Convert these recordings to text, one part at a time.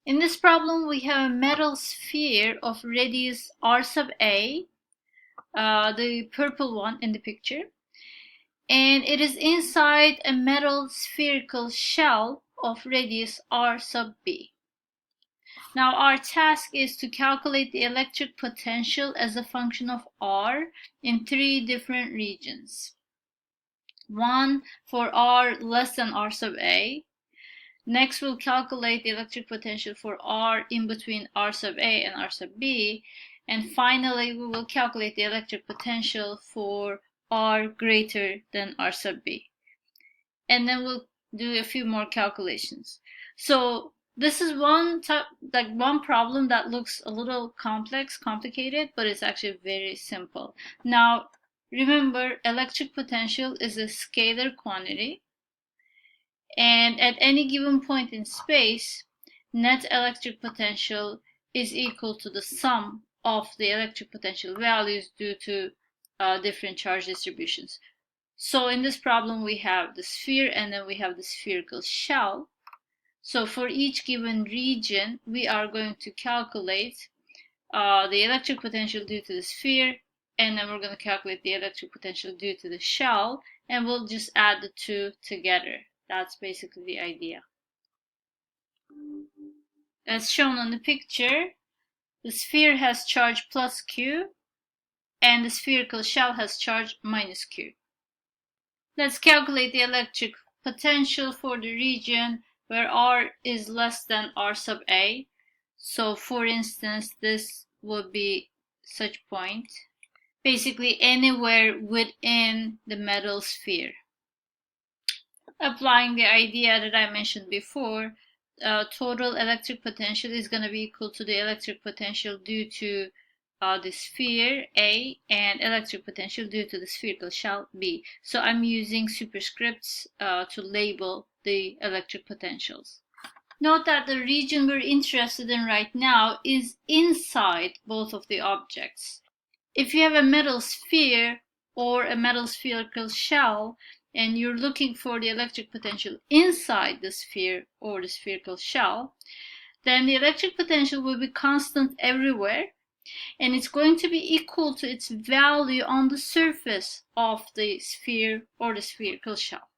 In this problem, we have a metal sphere of radius r sub a, the purple one in the picture, and it is inside a metal spherical shell of radius r sub b. Now our task is to calculate the electric potential as a function of r in three different regions. One for r less than r sub a. Next, we'll calculate the electric potential for r in between r sub a and r sub b. And finally, we will calculate the electric potential for r greater than r sub b. And then we'll do a few more calculations. So this is one problem that looks a little complicated, but it's actually very simple. Now, remember, electric potential is a scalar quantity. And at any given point in space, net electric potential is equal to the sum of the electric potential values due to different charge distributions. So in this problem, we have the sphere and then we have the spherical shell. So for each given region, we are going to calculate the electric potential due to the sphere, and then we're going to calculate the electric potential due to the shell, and we'll just add the two together. That's basically the idea. As shown on the picture, the sphere has charge plus Q and the spherical shell has charge minus Q. Let's calculate the electric potential for the region where R is less than R sub A. So for instance, this would be such point, basically anywhere within the metal sphere. Applying the idea that I mentioned before, total electric potential is going to be equal to the electric potential due to the sphere A and electric potential due to the spherical shell B. So I'm using superscripts to label the electric potentials. Note that the region we're interested in right now is inside both of the objects. If you have a metal sphere or a metal spherical shell, and you're looking for the electric potential inside the sphere or the spherical shell, then the electric potential will be constant everywhere, and it's going to be equal to its value on the surface of the sphere or the spherical shell.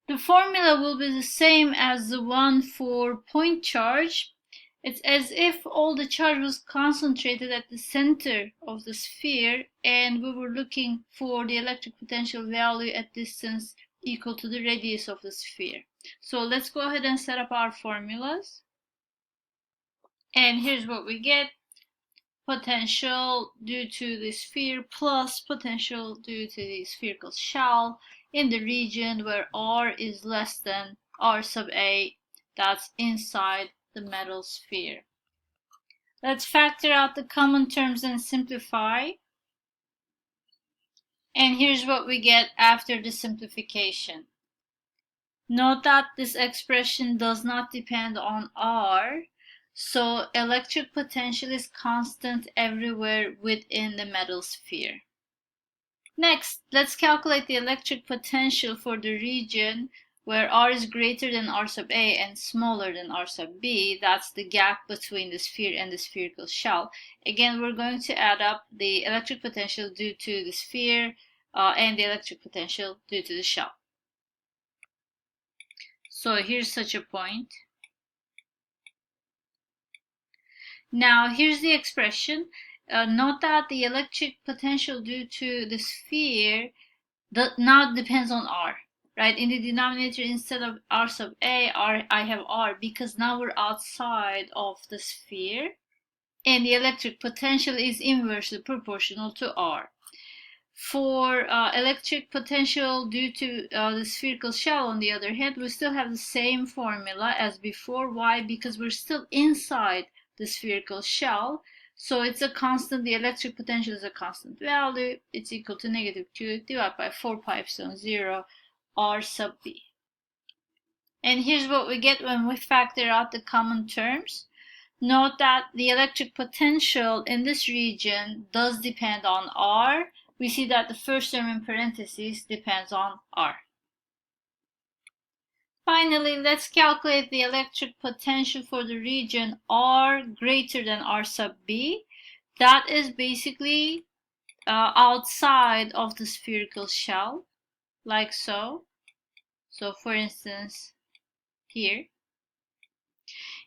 The formula will be the same as the one for point charge. It's as if all the charge was concentrated at the center of the sphere and we were looking for the electric potential value at distance equal to the radius of the sphere. So let's go ahead and set up our formulas. And here's what we get. Potential due to the sphere plus potential due to the spherical shell in the region where R is less than R sub A, that's inside the metal sphere. Let's factor out the common terms and simplify. And here's what we get after the simplification. Note that this expression does not depend on R, so electric potential is constant everywhere within the metal sphere. Next, let's calculate the electric potential for the region where R is greater than R sub A and smaller than R sub B. That's the gap between the sphere and the spherical shell. Again, we're going to add up the electric potential due to the sphere and the electric potential due to the shell. So here's such a point. Now here's the expression. Note that the electric potential due to the sphere now depends on R. Right, in the denominator, instead of R sub A, I have R because now we're outside of the sphere and the electric potential is inversely proportional to R. For electric potential due to the spherical shell, on the other hand, we still have the same formula as before. Why? Because we're still inside the spherical shell. So it's a constant, the electric potential is a constant value. It's equal to negative Q divided by 4 pi epsilon 0 R sub B. And here's what we get when we factor out the common terms. Note that the electric potential in this region does depend on R. We see that the first term in parentheses depends on R. Finally, let's calculate the electric potential for the region R greater than R sub B. That is basically outside of the spherical shell, like so. So for instance, here.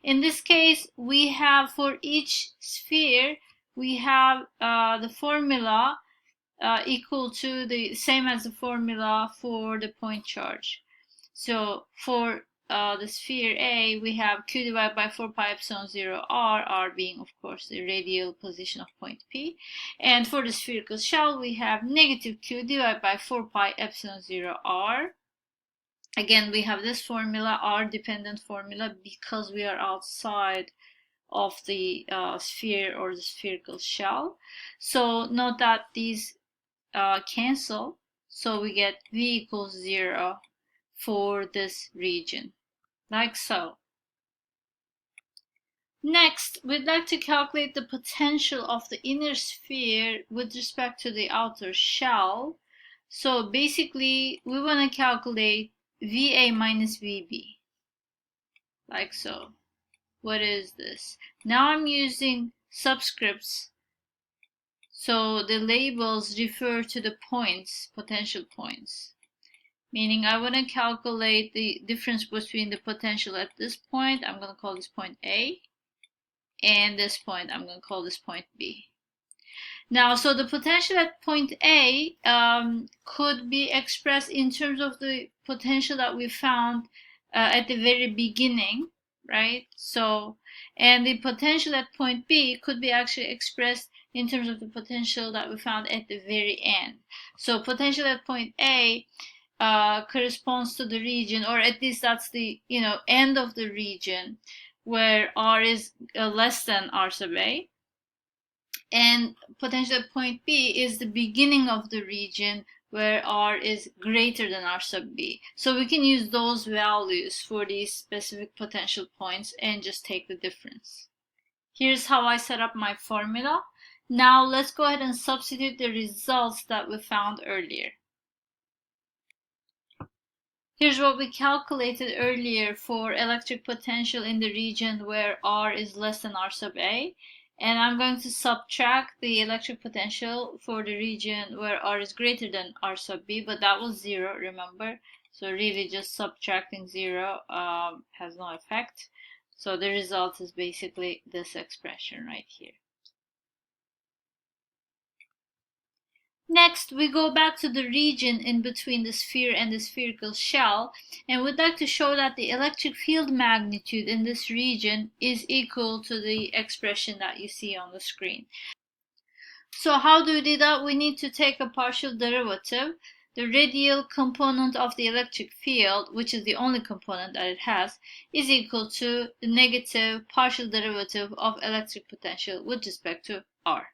In this case, we have for each sphere, we have the formula equal to the same as the formula for the point charge. So for the sphere A, we have Q divided by 4 pi epsilon 0 R, R being, of course, the radial position of point P. And for the spherical shell, we have negative Q divided by 4 pi epsilon 0 R. Again, we have this formula, R dependent formula, because we are outside of the sphere or the spherical shell. So note that these cancel, so we get V equals 0 for this region, like so. Next, we'd like to calculate the potential of the inner sphere with respect to the outer shell. So basically, we want to calculate VA minus VB, like so. What is this? Now I'm using subscripts, so the labels refer to the points, potential points. Meaning I want to calculate the difference between the potential at this point. I'm going to call this point A. And this point, I'm going to call this point B. Now, so the potential at point A could be expressed in terms of the potential that we found at the very beginning, right? So, and the potential at point B could be actually expressed in terms of the potential that we found at the very end. So potential at point A corresponds to the region, or at least that's the end of the region where R is less than R sub A, and potential at point B is the beginning of the region where R is greater than R sub B. So we can use those values for these specific potential points and just take the difference. Here's how I set up my formula. Now let's go ahead and substitute the results that we found earlier. Here's what we calculated earlier for electric potential in the region where R is less than R sub A. And I'm going to subtract the electric potential for the region where R is greater than R sub B, but that was 0, remember? So really just subtracting 0 has no effect. So the result is basically this expression right here. Next, we go back to the region in between the sphere and the spherical shell, and we'd like to show that the electric field magnitude in this region is equal to the expression that you see on the screen. So how do we do that? We need to take a partial derivative. The radial component of the electric field, which is the only component that it has, is equal to the negative partial derivative of electric potential with respect to R.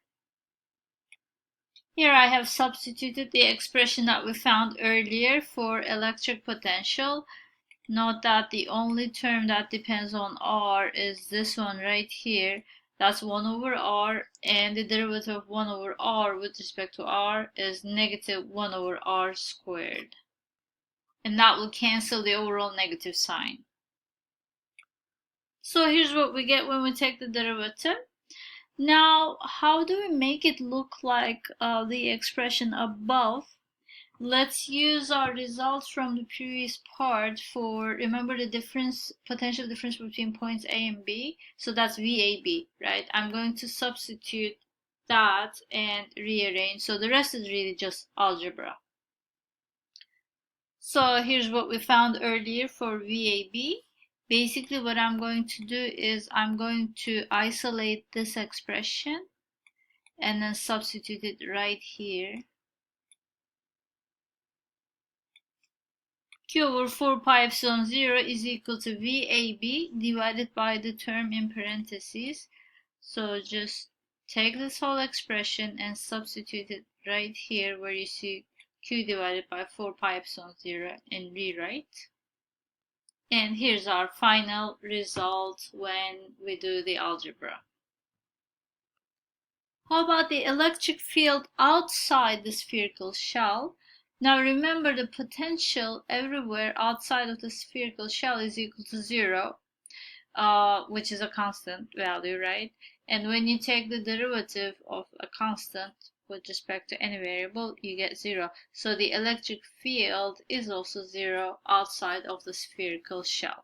Here I have substituted the expression that we found earlier for electric potential. Note that the only term that depends on R is this one right here. That's 1 over R, and the derivative of 1 over R with respect to R is negative 1 over R squared. And that will cancel the overall negative sign. So here's what we get when we take the derivative. Now, how do we make it look like the expression above? Let's use our results from the previous part for, remember the difference, potential difference between points A and B? So that's VAB, right? I'm going to substitute that and rearrange. So the rest is really just algebra. So here's what we found earlier for VAB. Basically, what I'm going to do is I'm going to isolate this expression and then substitute it right here. Q over 4 pi epsilon 0 is equal to VAB divided by the term in parentheses. So just take this whole expression and substitute it right here where you see Q divided by 4 pi epsilon 0 and rewrite. And here's our final result when we do the algebra. How about the electric field outside the spherical shell? Now remember, the potential everywhere outside of the spherical shell is equal to 0, which is a constant value, right? And when you take the derivative of a constant with respect to any variable, you get 0. So the electric field is also 0 outside of the spherical shell.